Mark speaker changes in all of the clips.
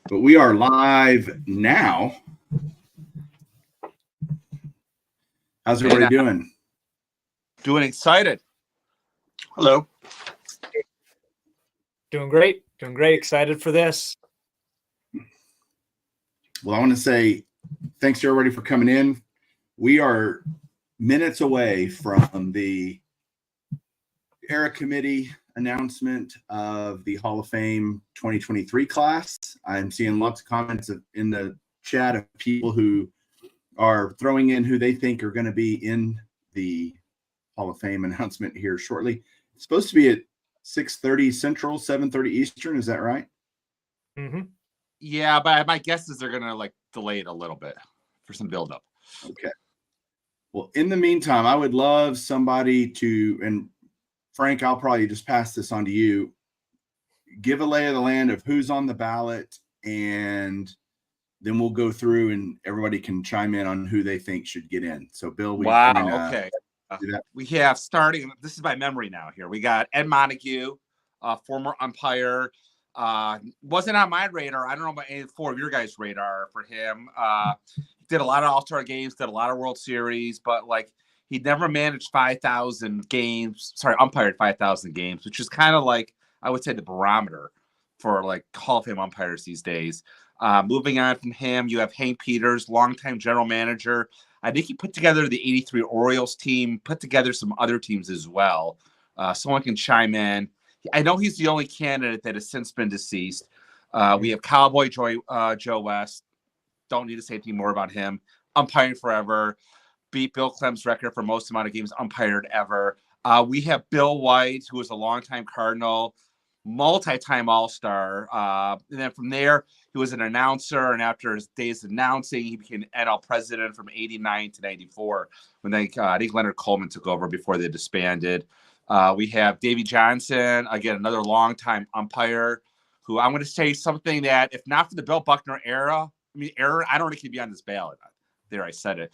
Speaker 1: But we are live now. How's everybody doing?
Speaker 2: Doing excited.
Speaker 3: Hello.
Speaker 4: Doing great. Doing great. Excited for this.
Speaker 1: Well, I want to say thanks to everybody for coming in. We are minutes away from the era committee announcement of the Hall of Fame 2023 class. I'm seeing lots of comments in the chat of people who are throwing in who they think are going to be in the Hall of Fame announcement here shortly. It's supposed to be at 6:30 Central, 7:30 Eastern. Is that right?
Speaker 4: Mm-hmm.
Speaker 2: Yeah, but my guess is they're going to delay it a little bit for some buildup.
Speaker 1: Okay. Well, in the meantime, I would love somebody to, and Frank, I'll probably just pass this on to you. Give a lay of the land of who's on the ballot, and then we'll go through and everybody can chime in on who they think should get in. So, Bill,
Speaker 2: okay. We have starting. This is by memory now. Here we got Ed Montague, former umpire. Wasn't on my radar. I don't know about any four of your guys' radar for him. Did a lot of All-Star games, did a lot of World Series, but he never managed 5,000 games. Sorry, umpired 5,000 games, which is kind of I would say the barometer for Hall of Fame umpires these days. Moving on from him, you have Hank Peters, longtime general manager. I think he put together the '83 Orioles team, put together some other teams as well. Someone can chime in. I know he's the only candidate that has since been deceased. We have Cowboy Joe West. Don't need to say anything more about him. Umpiring forever. Beat Bill Clem's record for most amount of games umpired ever. We have Bill White, who was a longtime Cardinal, multi-time All-Star. And then from there, he was an announcer. And after his days announcing, he became NL president from 89 to 94 when I think Leonard Coleman took over before they disbanded. We have Davey Johnson, again, another longtime umpire, who I'm going to say something that, if not for the Bill Buckner era, I don't think he'd be on this ballot. There, I said it.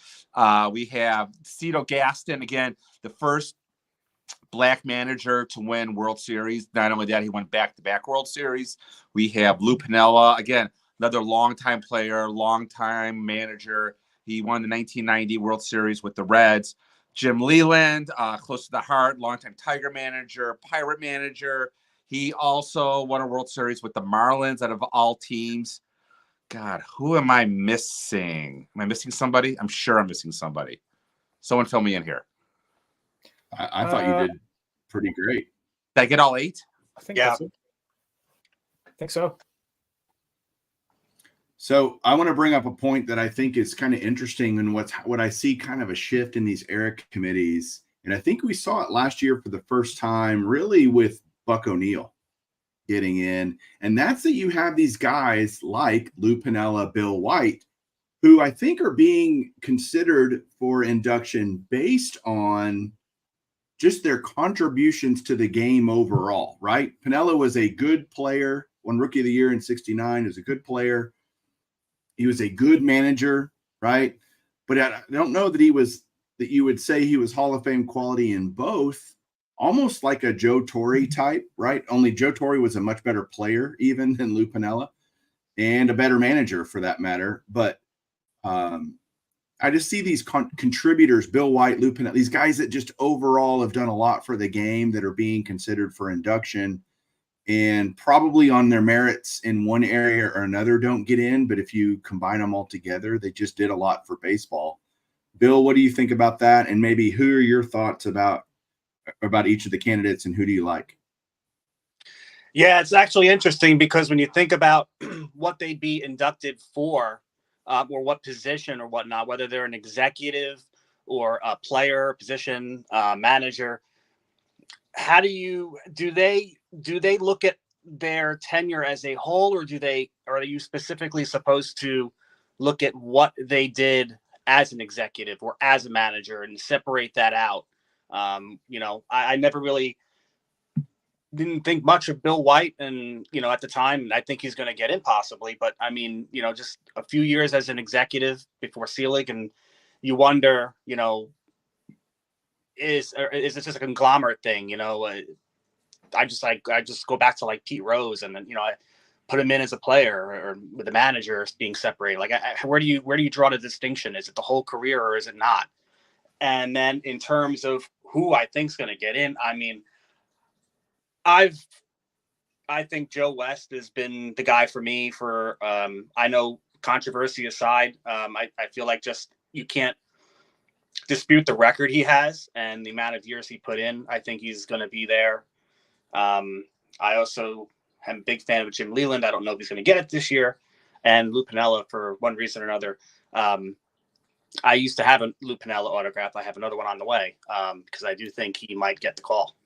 Speaker 2: We have Cito Gaston, again, the first Black manager to win World Series. Not only that, he won back-to-back World Series. We have Lou Piniella, again, another longtime player, longtime manager. He won the 1990 World Series with the Reds. Jim Leland, close to the heart, longtime Tiger manager, Pirate manager. He also won a World Series with the Marlins out of all teams. God, who am I missing? Am I missing somebody? I'm sure I'm missing somebody. Someone fill me in here.
Speaker 1: I thought you did pretty great.
Speaker 2: Did I get all 8?
Speaker 4: I think that's it. I think so.
Speaker 1: So I want to bring up a point that I think is kind of interesting and what I see kind of a shift in these era committees. And I think we saw it last year for the first time, really, with Buck O'Neil getting in. And that's that you have these guys like Lou Piniella, Bill White, who I think are being considered for induction based on just their contributions to the game overall, right? Piniella was a good player, won Rookie of the Year in '69, was a good player. He was a good manager, right? But I don't know that you would say he was Hall of Fame quality in both. Almost like a Joe Torre type, right? Only Joe Torre was a much better player even than Lou Piniella, and a better manager for that matter. But I just see these contributors, Bill White, Lou Piniella, these guys that just overall have done a lot for the game that are being considered for induction, and probably on their merits in one area or another don't get in. But if you combine them all together, they just did a lot for baseball. Bill, what do you think about that? And maybe who are your thoughts about each of the candidates, and who do you like?
Speaker 3: Yeah, it's actually interesting because when you think about what they'd be inducted for, or what position or whatnot, whether they're an executive or a player, position, manager, how do they look at their tenure as a whole, or are you specifically supposed to look at what they did as an executive or as a manager and separate that out? I never really didn't think much of Bill White, and at the time, I think he's going to get in possibly, but I mean, just a few years as an executive before Selig, and you wonder, is this just a conglomerate thing? I just go back to Pete Rose, and then put him in as a player or with the manager being separated. Like, where do you draw the distinction? Is it the whole career or is it not? And then in terms of who I think's going to get in, I mean, I think Joe West has been the guy for me for, I know, controversy aside, I feel like just you can't dispute the record he has and the amount of years he put in. I think he's going to be there. I also am a big fan of Jim Leland. I don't know if he's going to get it this year. And Lou Piniella, for one reason or another. I used to have a Lou Piniella autograph. I have another one on the way because I do think he might get the call.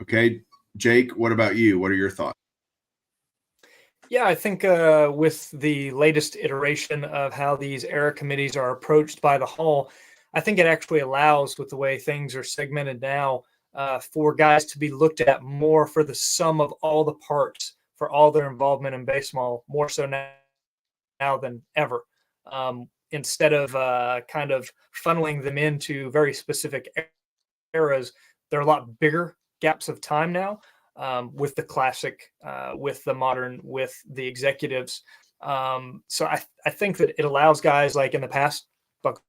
Speaker 1: Okay, Jake, what about you? What are your thoughts?
Speaker 4: Yeah, I think with the latest iteration of how these era committees are approached by the Hall, I think it actually allows, with the way things are segmented now, for guys to be looked at more for the sum of all the parts for all their involvement in baseball, more so now than ever. Instead of kind of funneling them into very specific eras, they're a lot bigger gaps of time now. With the classic, with the modern, with the executives. So I think that it allows guys like in the past, Buck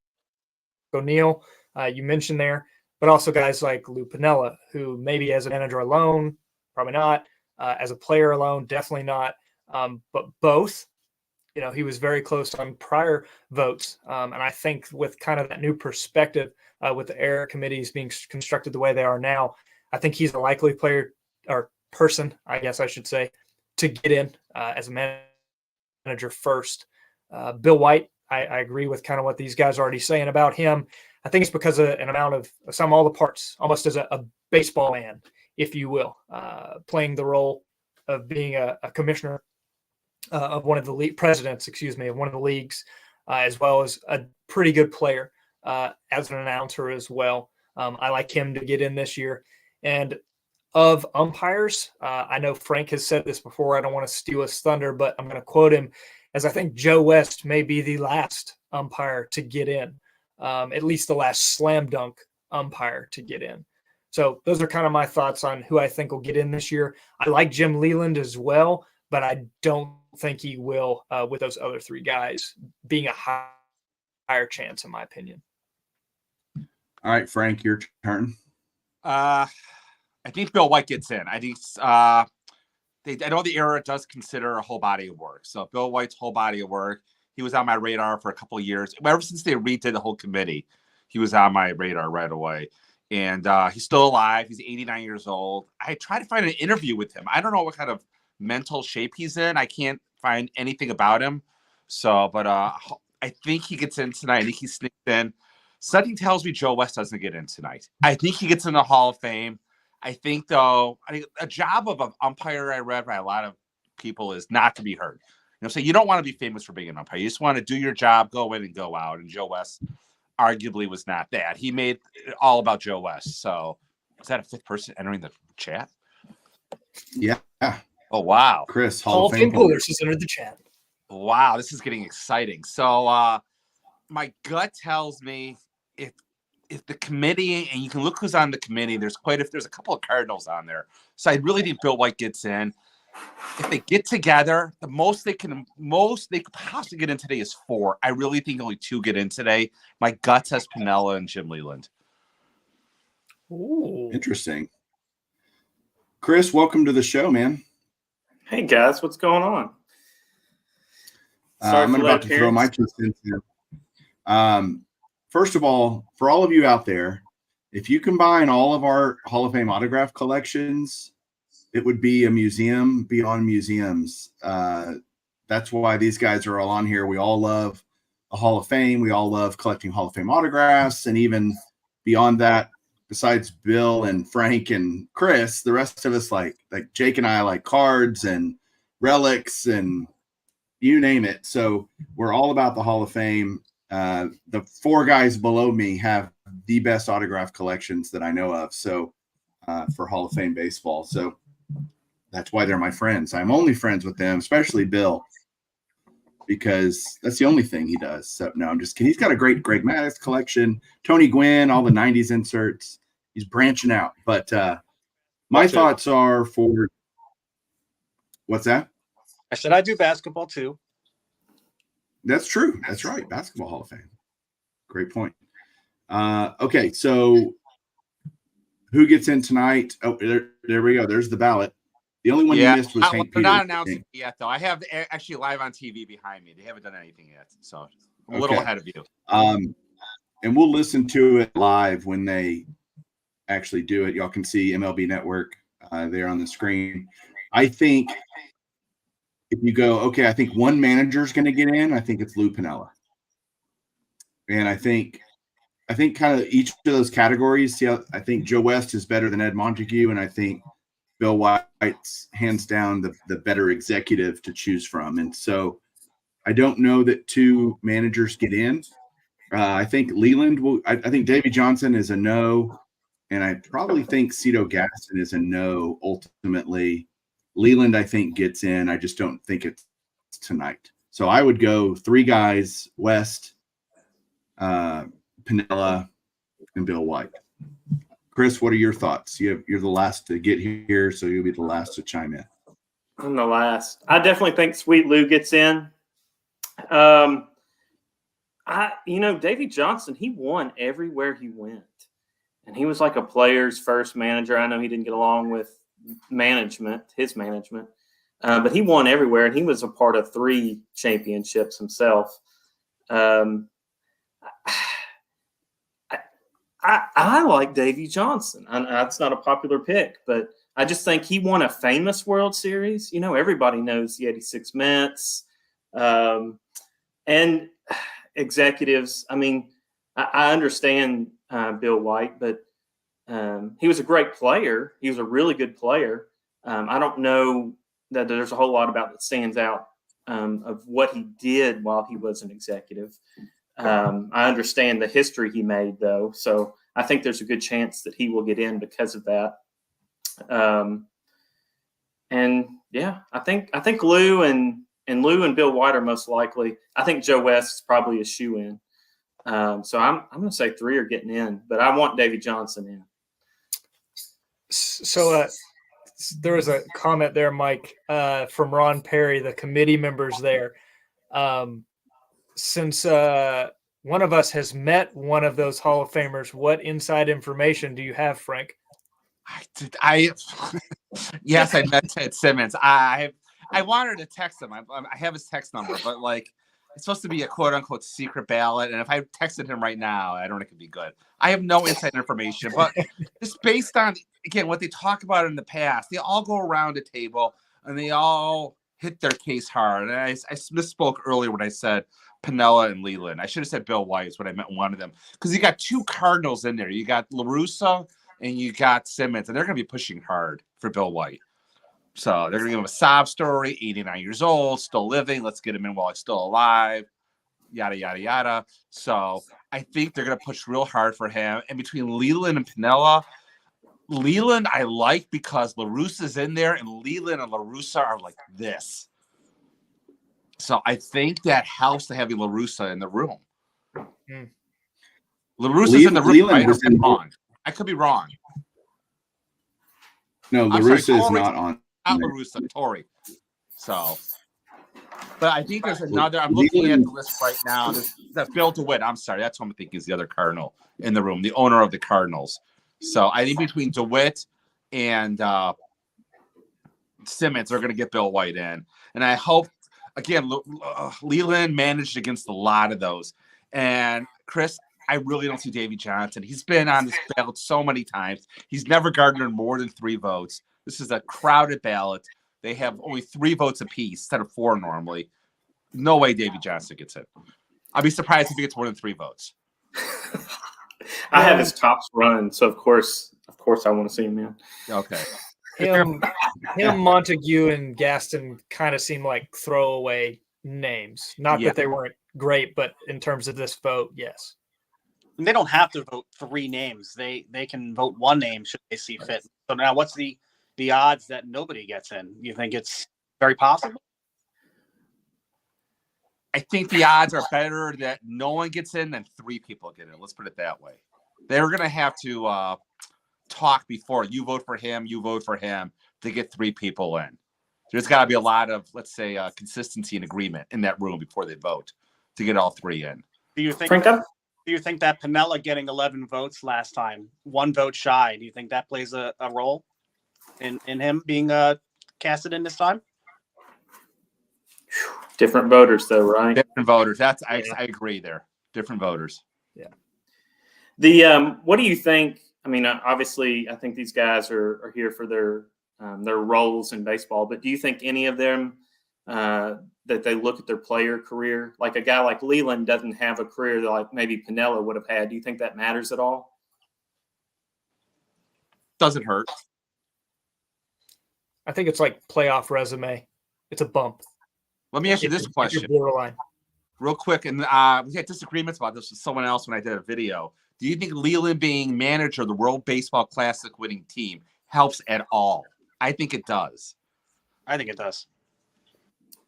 Speaker 4: O'Neill, you mentioned there, but also guys like Lou Piniella, who maybe as a manager alone, probably not, as a player alone, definitely not, but both. You know, he was very close on prior votes. And I think with kind of that new perspective with the era committees being constructed the way they are now, I think he's a likely player or person, I guess I should say, to get in as a manager first. Bill White, I agree with kind of what these guys are already saying about him. I think it's because of an amount of all the parts, almost as a baseball man, if you will, playing the role of being a commissioner of one of the presidents, of one of the leagues, as well as a pretty good player as an announcer as well. I like him to get in this year. And of umpires, I know Frank has said this before. I don't want to steal his thunder, but I'm going to quote him as I think Joe West may be the last umpire to get in, at least the last slam dunk umpire to get in. So those are kind of my thoughts on who I think will get in this year. I like Jim Leland as well, but I don't think he will with those other three guys being a higher chance, in my opinion.
Speaker 1: All right, Frank, your turn.
Speaker 2: I think Bill White gets in. I think I know the era does consider a whole body of work. So Bill White's whole body of work, he was on my radar for a couple of years. Ever since they redid the whole committee, he was on my radar right away. And he's still alive. He's 89 years old. I tried to find an interview with him. I don't know what kind of mental shape he's in. I can't find anything about him. So, but I think he gets in tonight. I think he sneaks in. Something tells me Joe West doesn't get in tonight. I think he gets in the Hall of Fame. I think, though, a job of an umpire I read by a lot of people is not to be heard. So you don't want to be famous for being an umpire. You just want to do your job, go in and go out. And Joe West arguably was not that. He made it all about Joe West. So is that a fifth person entering the chat?
Speaker 1: Yeah.
Speaker 2: Oh, wow.
Speaker 1: Chris,
Speaker 4: Hall of Fame holders has entered the chat.
Speaker 2: Wow, this is getting exciting. So my gut tells me if the committee, and you can look who's on the committee, there's a couple of Cardinals on there. So I really think Bill White gets in. If they get together, the most they could possibly get in today is 4. I really think only 2 get in today. My gut says Piniella and Jim Leland.
Speaker 4: Ooh.
Speaker 1: Interesting. Chris, welcome to the show, man.
Speaker 5: Hey guys, what's going on?
Speaker 1: I'm about to throw my 2 cents in. First of all, for all of you out there, if you combine all of our Hall of Fame autograph collections, it would be a museum beyond museums. That's why these guys are all on here. We all love a Hall of Fame. We all love collecting Hall of Fame autographs. And even beyond that, besides Bill and Frank and Chris, the rest of us like Jake and I like cards and relics and you name it. So we're all about the Hall of Fame. The 4 guys below me have the best autograph collections that I know of. So for Hall of Fame baseball. So that's why they're my friends. I'm only friends with them, especially Bill, because that's the only thing he does. So no, I'm just kidding. He's got a great Greg Maddux collection, Tony Gwynn, all the 90s inserts. He's branching out. But My thoughts are for what's that?
Speaker 3: I said I do basketball too.
Speaker 1: That's true. That's right. Basketball Hall of Fame. Great point. Okay, so who gets in tonight? Oh, there we go. There's the ballot. The only one you missed was Hank
Speaker 2: they're
Speaker 1: Peters.
Speaker 2: not announcing it yet, though. I have actually live on TV behind me. They haven't done anything yet, so I'm a little ahead of you.
Speaker 1: And we'll listen to it live when they actually do it. Y'all can see MLB Network there on the screen. I think if you go, okay, I think one manager is going to get in. I think it's Lou Piniella. And I think kind of each of those categories. See, I think Joe West is better than Ed Montague, and I think Bill White's hands down the better executive to choose from. And so I don't know that two managers get in. I think Leland will. I think Davey Johnson is a no, and I probably think Cito Gaston is a no. Ultimately, Leland I think gets in. I just don't think it's tonight. So I would go three guys: West, Piniella, and Bill White. Chris, what are your thoughts? You're the last to get here, so you'll be the last to chime in.
Speaker 5: I'm the last. I definitely think Sweet Lou gets in. Davey Johnson, he won everywhere he went. And he was like a player's first manager. I know he didn't get along with his management. But he won everywhere, and he was a part of 3 championships himself. I like Davey Johnson. That's not a popular pick, but I just think he won a famous World Series. Everybody knows the 86 Mets. And executives, I understand Bill White, but he was a great player. He was a really good player. I don't know that there's a whole lot about that stands out of what he did while he was an executive. I understand the history he made, though, so I think there's a good chance that he will get in because of that. I think Lou and Bill White are most likely. I think Joe West is probably a shoe-in. So I'm going to say 3 are getting in, but I want Davey Johnson in.
Speaker 4: So there was a comment there, Mike, from Ron Perry, the committee members there. Since one of us has met one of those Hall of Famers, what inside information do you have, Frank?
Speaker 2: Yes, I met Ted Simmons. I wanted to text him. I have his text number, but it's supposed to be a quote unquote secret ballot. And if I texted him right now, I don't think it'd be good. I have no inside information, but just based on, again, what they talk about in the past, they all go around a table and they all hit their case hard. And I misspoke earlier when I said Piniella and Leland. I should have said Bill White is what I meant, one of them, because you got 2 Cardinals in there. You got La Russa and you got Simmons, and they're going to be pushing hard for Bill White. So they're going to give him a sob story, 89 years old, still living. Let's get him in while he's still alive, yada, yada, yada. So I think they're going to push real hard for him. And between Leland and Piniella, Leland I like because La Russa's in there, and Leland and La Russa are like this. So I think that helps to having La Russa in the room. La Russa's in the room. I could be wrong.
Speaker 1: No, La Russa is not on.
Speaker 2: Not La Russa, Torrey. So, but I think there's another. I'm looking at the list right now. That's Bill DeWitt. I'm sorry, that's what I'm thinking is the other Cardinal in the room, the owner of the Cardinals. So I think between DeWitt and Simmons are going to get Bill White in, and I hope again. Leland managed against a lot of those, and Chris. I really don't see Davey Johnson. He's been on this ballot so many times. He's never garnered more than 3 votes. This is a crowded ballot. They have only 3 votes apiece instead of 4 normally. No way Davey Johnson gets it. I'd be surprised if he gets more than 3 votes.
Speaker 5: I have his tops run, so of course I want to see him in.
Speaker 2: Okay.
Speaker 4: Him, Montague, and Gaston kind of seem like throwaway names. Not that they weren't great, but in terms of this vote, yes.
Speaker 3: They don't have to vote 3 names. They can vote 1 name should they see fit. So now what's the odds that nobody gets in? You think it's very possible?
Speaker 2: I think the odds are better that no one gets in than 3 people get in. Let's put it that way. They're going to have to talk before. You vote for him, you vote for him to get 3 people in. There's got to be a lot of, let's say, consistency and agreement in that room before they vote to get all 3 in.
Speaker 3: Do you think?
Speaker 5: Frank,
Speaker 3: Do you think that Piniella getting 11 votes last time, 1 vote shy? Do you think that plays a role in him being casted in this time?
Speaker 5: different voters, though, right?
Speaker 2: Different voters. I agree there. Different voters.
Speaker 4: Yeah.
Speaker 5: The what do you think? I mean, obviously, I think these guys are here for their roles in baseball. But do you think any of them that they look at their player career, like a guy like Leland doesn't have a career that like maybe Piniella would have had? Do you think that matters at all?
Speaker 2: Doesn't hurt.
Speaker 4: I think it's like playoff resume. It's a bump.
Speaker 2: Let me ask you this question.
Speaker 4: Borderline.
Speaker 2: Real quick, and we had disagreements about this with someone else when I did a video. Do you think Leland being manager of the World Baseball Classic winning team helps at all? I think it does.
Speaker 3: I think it does.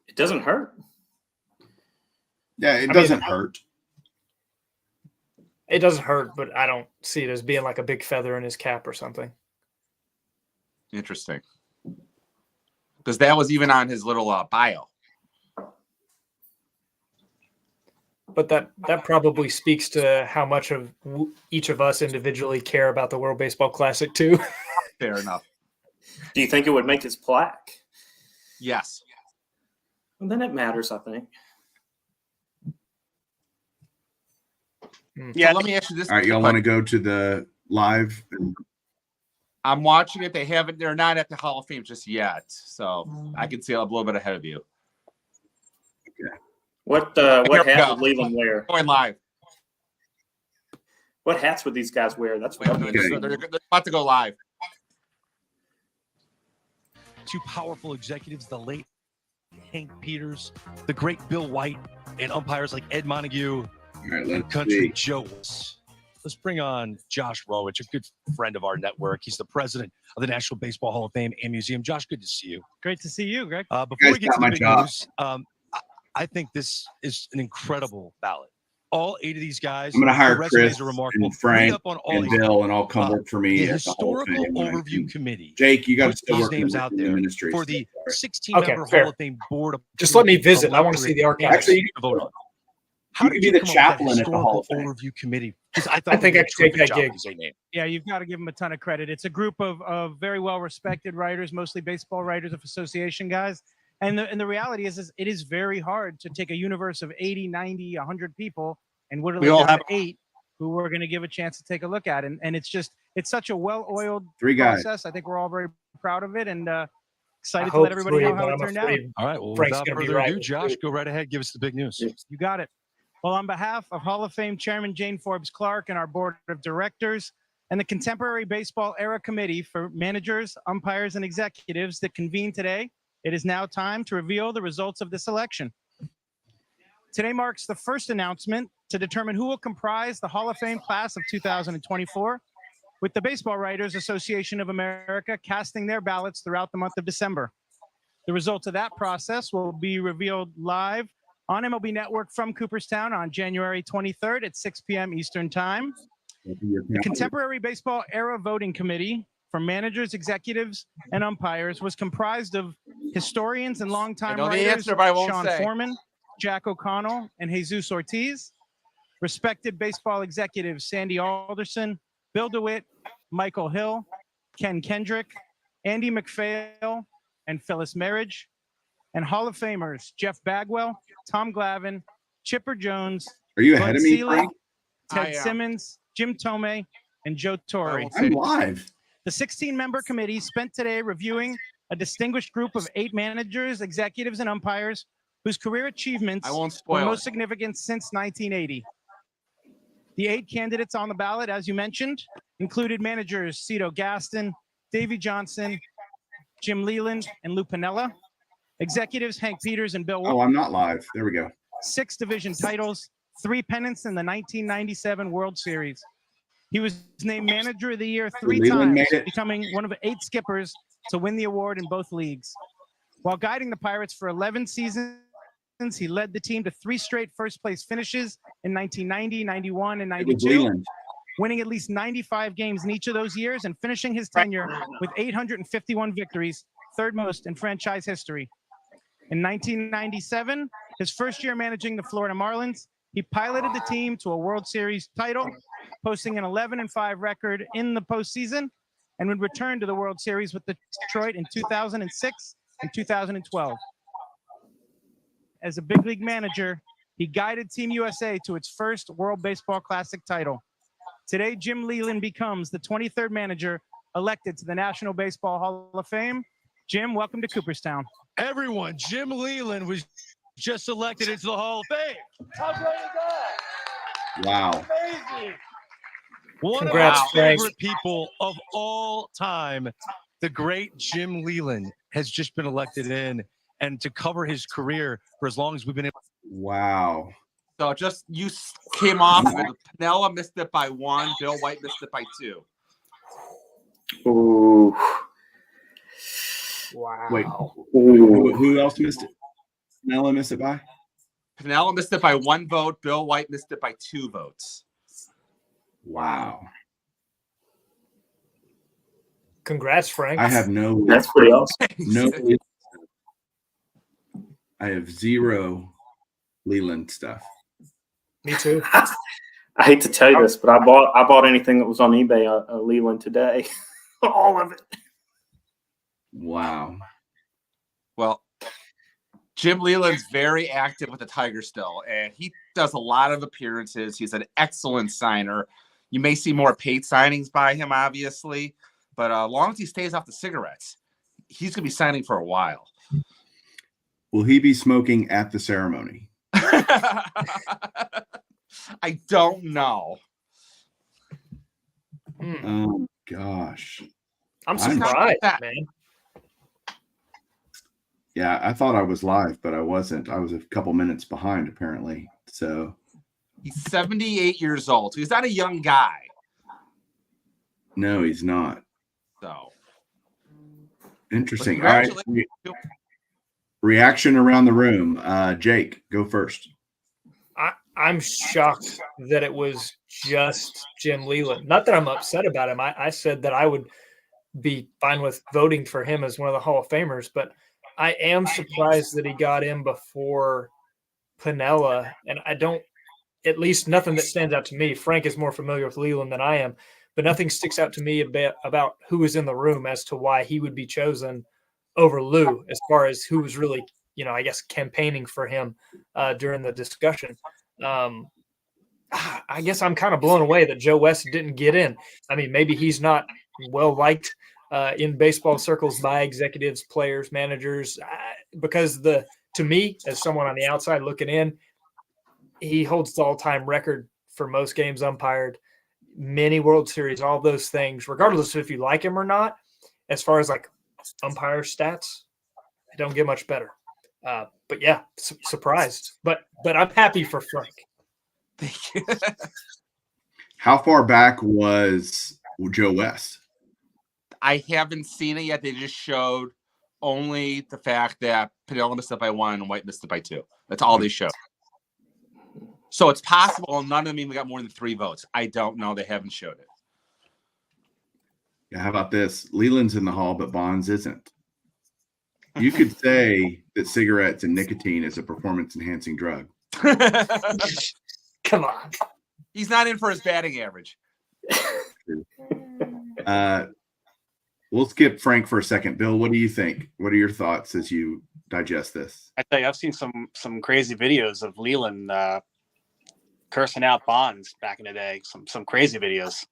Speaker 5: It doesn't hurt.
Speaker 1: Yeah, it doesn't hurt.
Speaker 4: It doesn't hurt, but I don't see it as being like a big feather in his cap or something.
Speaker 2: Interesting. Because that was even on his little bio.
Speaker 4: But that probably speaks to how much of each of us individually care about the World Baseball Classic too.
Speaker 2: Fair enough.
Speaker 5: Do you think it would make his plaque?
Speaker 2: Yes.
Speaker 5: Well, then it matters, I think.
Speaker 3: Yeah.
Speaker 2: So let me ask you this.
Speaker 1: All right, y'all want to go to the live?
Speaker 2: I'm watching it. They're not at the Hall of Fame just yet. So I can see I'm a little bit ahead of you.
Speaker 1: Okay.
Speaker 5: What hat would Leland wear?
Speaker 2: Going live.
Speaker 5: What hats would these guys wear? That's what
Speaker 2: They're about to go live.
Speaker 6: 2 powerful executives, the late Hank Peters, the great Bill White, and umpires like Ed Montague,
Speaker 1: All right,
Speaker 6: and
Speaker 1: let's
Speaker 6: Country
Speaker 1: see.
Speaker 6: Joe. Let's bring on Josh Rowich, a good friend of our network. He's the president of the National Baseball Hall of Fame and Museum. Josh, good to see you.
Speaker 7: Great to see you, Greg.
Speaker 6: Before
Speaker 1: guys
Speaker 6: we get
Speaker 1: got
Speaker 6: to
Speaker 1: my
Speaker 6: the big
Speaker 1: job.
Speaker 6: news, I think this is an incredible ballot. All 8 of these guys,
Speaker 1: I'm going to hire
Speaker 6: their resumes
Speaker 1: Chris
Speaker 6: are remarkable.
Speaker 1: and Frank
Speaker 6: Read up on all
Speaker 1: and
Speaker 6: these.
Speaker 1: Bill, and I'll come work for me
Speaker 6: The
Speaker 1: at the Hall of
Speaker 6: Historical
Speaker 1: Fame. when I
Speaker 6: Overview
Speaker 1: can.
Speaker 6: Committee
Speaker 1: Jake, you got to
Speaker 6: put
Speaker 1: still
Speaker 6: these
Speaker 1: work
Speaker 6: names
Speaker 1: in
Speaker 6: out
Speaker 1: the
Speaker 6: there
Speaker 1: ministry.
Speaker 6: for the
Speaker 1: so sorry.
Speaker 6: 16-member
Speaker 4: Okay, fair.
Speaker 6: Hall of Fame board. Of
Speaker 4: Just let me visit. I want to see the archives.
Speaker 1: Actually, you
Speaker 6: vote on.
Speaker 1: You could be the chaplain at the Hall of Fame.
Speaker 6: Overview Committee.
Speaker 4: I think I could take that gig.
Speaker 7: Yeah, you've got to give them a ton of credit. It's a group of very well-respected writers, mostly baseball writers of association guys. And the reality is it is very hard to take a universe of 80, 90, 100 people and whittle it down to 8 who we're going to give a chance to take a look at. And it's such a well-oiled
Speaker 1: 3 guys.
Speaker 7: process. I think we're all very proud of it and excited to
Speaker 4: hope
Speaker 7: let everybody
Speaker 4: 3,
Speaker 7: know how
Speaker 4: but
Speaker 7: it
Speaker 4: I'm
Speaker 7: turned out.
Speaker 4: afraid
Speaker 6: All right. Well,
Speaker 4: Frank's
Speaker 6: without
Speaker 4: gonna be
Speaker 6: further
Speaker 4: right
Speaker 6: ado,
Speaker 4: with
Speaker 6: Josh,
Speaker 4: you.
Speaker 6: go right ahead. Give us the big news.
Speaker 7: You got it. Well, on behalf of Hall of Fame Chairman Jane Forbes Clark and our board of directors and the Contemporary Baseball Era Committee for managers, umpires, and executives that convened today, it is now time to reveal the results of this election. Today marks the first announcement to determine who will comprise the Hall of Fame class of 2024, with the Baseball Writers Association of America casting their ballots throughout the month of December. The results of that process will be revealed live on MLB Network from Cooperstown on January 23rd at 6 p.m. Eastern Time. The Contemporary Baseball Era Voting Committee for managers, executives, and umpires was comprised of historians and longtime writers Sean Foreman, Jack O'Connell, and Jesus Ortiz, respected baseball executives Sandy Alderson, Bill DeWitt, Michael Hill, Ken Kendrick, Andy McPhail, and Phyllis Marriage, and Hall of Famers Jeff Bagwell, Tom Glavine, Chipper Jones,
Speaker 1: Are you ahead
Speaker 7: Bud
Speaker 1: of me,
Speaker 7: Selig,
Speaker 1: Frank?
Speaker 7: Ted Simmons, Jim Tomei, and Joe Torre.
Speaker 1: I'm live.
Speaker 7: The 16-member committee spent today reviewing a distinguished group of 8 managers, executives, and umpires whose career achievements were most significant since 1980. The 8 candidates on the ballot, as you mentioned, included managers Cito Gaston, Davey Johnson, Jim Leland, and Lou Piniella, executives Hank Peters and Bill White.
Speaker 1: Oh, I'm not live. There we go.
Speaker 7: 6 division titles, 3 pennants in the 1997 World Series. He was named Manager of the Year 3
Speaker 1: Leland
Speaker 7: times,
Speaker 1: made it.
Speaker 7: becoming one of 8 skippers to win the award in both leagues. While guiding the Pirates for 11 seasons, he led the team to 3 straight first-place finishes in 1990, 91, and
Speaker 1: It was
Speaker 7: 92.
Speaker 1: Leland.
Speaker 7: winning at least 95 games in each of those years and finishing his tenure with 851 victories, third most in franchise history. In 1997, his first year managing the Florida Marlins, he piloted the team to a World Series title, posting an 11-5 record in the postseason, and would return to the World Series with Detroit in 2006 and 2012. As a big league manager, he guided Team USA to its first World Baseball Classic title. Today, Jim Leyland becomes the 23rd manager elected to the National Baseball Hall of Fame. Jim, welcome to Cooperstown.
Speaker 6: Everyone, Jim Leyland was just elected into the Hall of Fame. How great is that?
Speaker 1: Wow.
Speaker 6: Amazing. One
Speaker 4: Congrats,
Speaker 6: of my
Speaker 4: Frank.
Speaker 6: favorite people of all time, the great Jim Leyland, has just been elected in, and to cover his career for as long as we've been able.
Speaker 1: Wow.
Speaker 2: So just you came off of it. Pinella missed it by 1. Bill White missed it by 2.
Speaker 5: Ooh.
Speaker 4: Wow.
Speaker 1: Wait,
Speaker 5: Ooh.
Speaker 1: who else missed it? Nella missed it by?
Speaker 2: Pinella missed it by 1 vote. Bill White missed it by 2 votes.
Speaker 1: Wow.
Speaker 4: Congrats, Frank.
Speaker 1: I have no.
Speaker 5: That's pretty awesome.
Speaker 1: No. I have 0 Leland stuff.
Speaker 4: Me too.
Speaker 5: I hate to tell you this, but I bought anything that was on eBay Leland today. All of it.
Speaker 1: Wow.
Speaker 2: Well, Jim Leland's very active with the Tigers still, and he does a lot of appearances. He's an excellent signer. You may see more paid signings by him, obviously, but as long as he stays off the cigarettes, he's going to be signing for a while.
Speaker 1: Will he be smoking at the ceremony?
Speaker 2: I don't know.
Speaker 1: Oh gosh.
Speaker 4: I'm surprised,
Speaker 2: that.
Speaker 4: man.
Speaker 1: Yeah, I thought I was live, but I wasn't. I was a couple minutes behind, apparently. So
Speaker 2: He's 78 years old, so he's not a young guy.
Speaker 1: no, he's not.
Speaker 2: So
Speaker 1: Interesting.
Speaker 2: Well,
Speaker 1: All right. Reaction around the room. Jake, go first.
Speaker 4: I'm shocked that it was just Jim Leyland. Not that I'm upset about him. I said that I would be fine with voting for him as one of the Hall of Famers, but I am surprised that he got in before Pinella. And I don't, at least nothing that stands out to me. Frank is more familiar with Leyland than I am, but nothing sticks out to me about who was in the room as to why he would be chosen over Lou, as far as who was really, I guess, campaigning for him during the discussion. I guess I'm kind of blown away that Joe West didn't get in. I mean, maybe he's not well liked in baseball circles by executives, players, managers, because to me, as someone on the outside looking in, he holds the all-time record for most games umpired, many World Series, all those things, regardless of if you like him or not. As far as like umpire stats, they don't get much better. But yeah, surprised. But I'm happy for Frank.
Speaker 2: thank you.
Speaker 1: How far back was Joe West?
Speaker 2: I haven't seen it yet. They just showed only the fact that Pinella missed it by 1 and White missed it by 2. That's all they showed. So it's possible none of them even got more than 3 votes. I don't know. They haven't showed it.
Speaker 1: Yeah, how about this? Leland's in the hall, but Bonds isn't. You could say that cigarettes and nicotine is a performance-enhancing drug.
Speaker 4: Come on.
Speaker 2: He's not in for his batting average.
Speaker 1: We'll skip Frank for a second. Bill, what do you think? What are your thoughts as you digest this?
Speaker 3: I tell you, I've seen some crazy videos of Leland cursing out Bonds back in the day. Some crazy videos.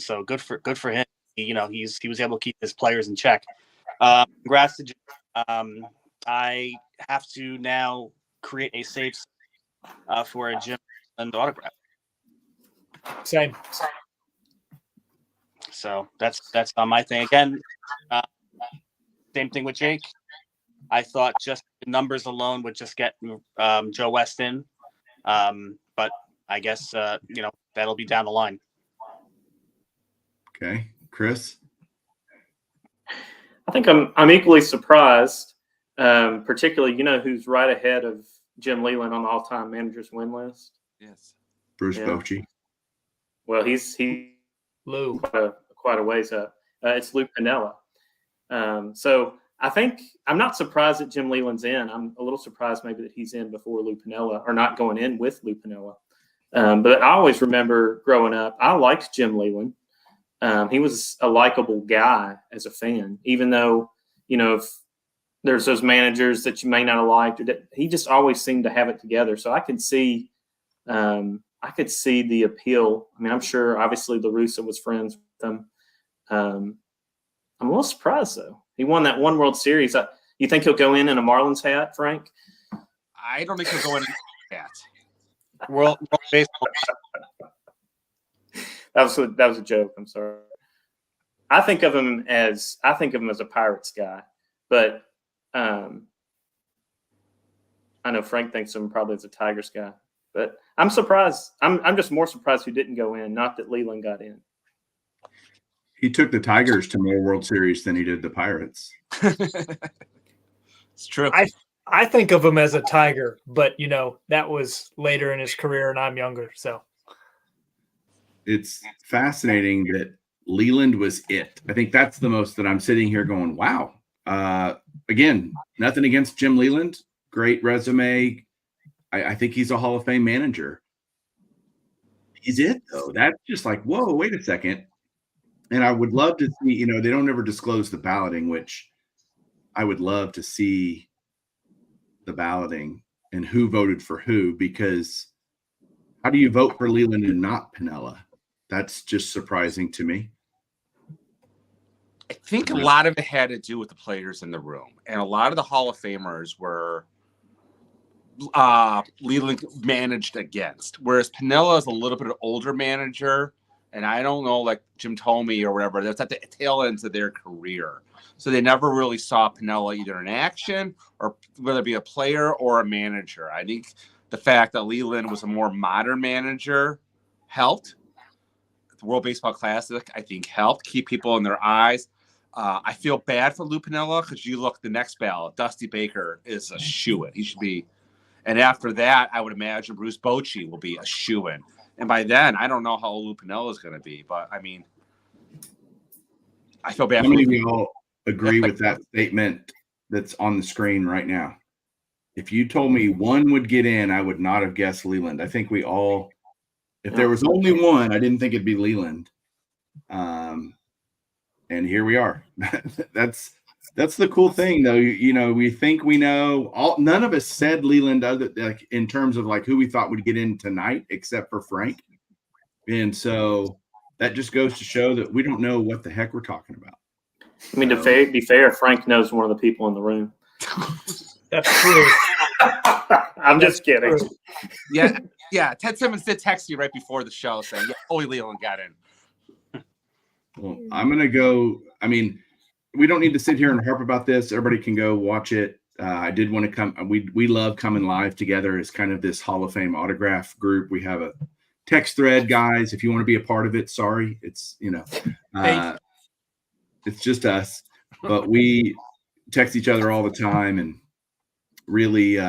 Speaker 3: So good for him. He was able to keep his players in check. Congrats to Jim. I have to now create a safe for a Jim and autograph.
Speaker 4: Same.
Speaker 3: So that's my thing. Again, same thing with Jake. I thought just the numbers alone would just get Joe West in. But I guess, that'll be down the line.
Speaker 1: Okay. Chris?
Speaker 5: I think I'm equally surprised, particularly, who's right ahead of Jim Leyland on the all-time managers win list.
Speaker 2: Yes.
Speaker 1: Bruce
Speaker 5: Yeah.
Speaker 1: Bochy.
Speaker 5: Well, he's
Speaker 4: Lou.
Speaker 5: quite a ways up. It's Lou Piniella. So I think I'm not surprised that Jim Leland's in. I'm a little surprised maybe that he's in before Lou Piniella, or not going in with Lou Piniella. But I always remember growing up, I liked Jim Leland. He was a likable guy as a fan, even though, if there's those managers that you may not have liked, he just always seemed to have it together. So I could see the appeal. I mean, I'm sure obviously La Russa was friends with him. I'm a little surprised though. He won that one World Series. You think he'll go in a Marlins hat, Frank?
Speaker 2: I don't think he'll go in a hat. World Baseball.
Speaker 5: That was a joke. I'm sorry. I think of him as a Pirates guy, but I know Frank thinks of him probably as a Tigers guy. But I'm surprised. I'm just more surprised who didn't go in. Not that Leland got in.
Speaker 1: He took the Tigers to more World Series than he did the Pirates.
Speaker 2: It's true.
Speaker 4: I think of him as a Tiger, but that was later in his career, and I'm younger, so
Speaker 1: it's fascinating that Leland was it. I think that's the most that I'm sitting here going, wow. Again, nothing against Jim Leland. Great resume. I think he's a Hall of Fame manager. He's it, though. That's just like, whoa, wait a second. And I would love to see, they don't ever disclose the balloting, which I would love to see the balloting and who voted for who, because how do you vote for Leland and not Piniella? That's just surprising to me.
Speaker 2: I think a lot of it had to do with the players in the room, and a lot of the Hall of Famers were Leland managed against, whereas Piniella is a little bit older manager, and I don't know, like Jim told me or whatever, that's at the tail ends of their career, so they never really saw Piniella either in action or whether it be a player or a manager. I think the fact that Leland was a more modern manager helped. The World Baseball Classic, I think, helped keep people in their eyes. I feel bad for Lou Piniella because you look the next ballot, Dusty Baker is a shoo-in. He should be. And after that, I would imagine Bruce Bochy will be a shoo-in. And by then, I don't know how Lou Piniella is going to be. But, I mean, I feel bad
Speaker 1: How
Speaker 2: for
Speaker 1: many
Speaker 2: Lou.
Speaker 1: of you all agree with that statement that's on the screen right now? If you told me one would get in, I would not have guessed Leland. I think we all – if there was only one, I didn't think it'd be Leland. And here we are. That's the cool thing, though. We think we know. None of us said Leland, like in terms of like who we thought would get in tonight, except for Frank. And so that just goes to show that we don't know what the heck we're talking about.
Speaker 5: I mean, to be fair, Frank knows one of the people in the room.
Speaker 4: that's true.
Speaker 5: I'm just kidding.
Speaker 2: Yeah. Ted Simmons did text you right before the show saying, "Yeah, only Leland got in."
Speaker 1: Well, I'm going to go. I mean, we don't need to sit here and harp about this. Everybody can go watch it. I did want to come. We love coming live together as kind of this Hall of Fame autograph group. We have a text thread, guys. If you want to be a part of it, sorry. It's, it's just us. But we text each other all the time and really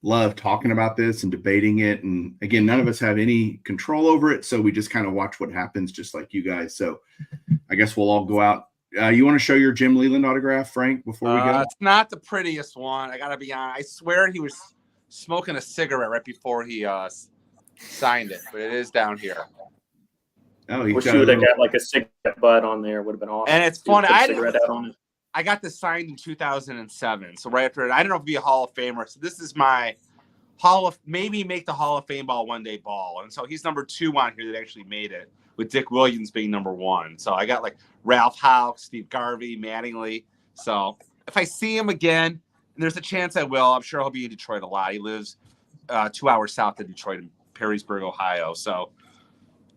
Speaker 1: love talking about this and debating it. And again, none of us have any control over it. So we just kind of watch what happens, just like you guys. So I guess we'll all go out. You want to show your Jim Leland autograph, Frank, before we go?
Speaker 2: It's not the prettiest one. I got to be honest. I swear he was smoking a cigarette right before he signed it, but it is down here.
Speaker 1: Oh,
Speaker 5: Wish you would have got like a cigarette butt on there. Would have been awesome.
Speaker 2: And it's funny.
Speaker 5: I
Speaker 2: got this signed in 2007. So right after it, I don't know if it'd be a Hall of Famer. So this is my maybe make the Hall of Fame ball one day ball. And so he's number 2 on here that actually made it, with Dick Williams being number 1. So I got like Ralph Houk, Steve Garvey, Mattingly. So if I see him again, and there's a chance I will, I'm sure he'll be in Detroit a lot. He lives 2 hours south of Detroit in Perrysburg, Ohio. So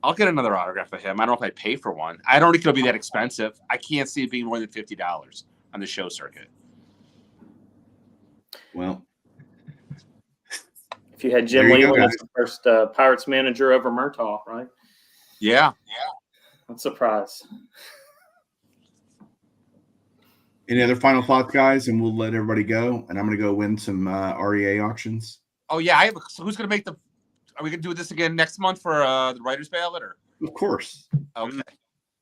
Speaker 2: I'll get another autograph of him. I don't know if I'd pay for one. I don't think it'll be that expensive. I can't see it being more than $50 on the show circuit.
Speaker 1: Well,
Speaker 5: if you had Jim Leland as the first Pirates manager over Murtaugh, right?
Speaker 2: Yeah.
Speaker 5: I'm surprised.
Speaker 1: Any other final thoughts, guys? And we'll let everybody go. And I'm going to go win some REA auctions.
Speaker 2: Oh, yeah. So who's going to make Are we gonna do this again next month for the writer's ballot, or?
Speaker 1: Of course.
Speaker 2: Okay.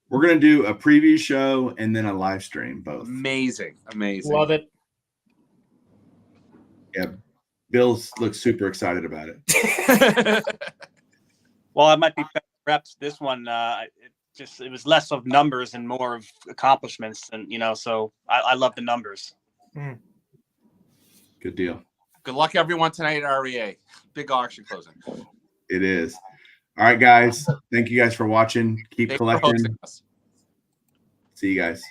Speaker 1: We're gonna do a preview show and then a live stream, both.
Speaker 2: Amazing.
Speaker 4: Love it.
Speaker 1: Yeah, Bill looks super excited about it.
Speaker 3: Well, it might be better reps. This one, it was less of numbers and more of accomplishments, and so I love the numbers.
Speaker 1: Good deal.
Speaker 2: Good luck, everyone, tonight at REA. Big auction closing.
Speaker 1: It is. All right, guys. Thank you guys for watching. Keep
Speaker 2: Thanks for hosting
Speaker 1: collecting.
Speaker 2: us.
Speaker 1: See you guys.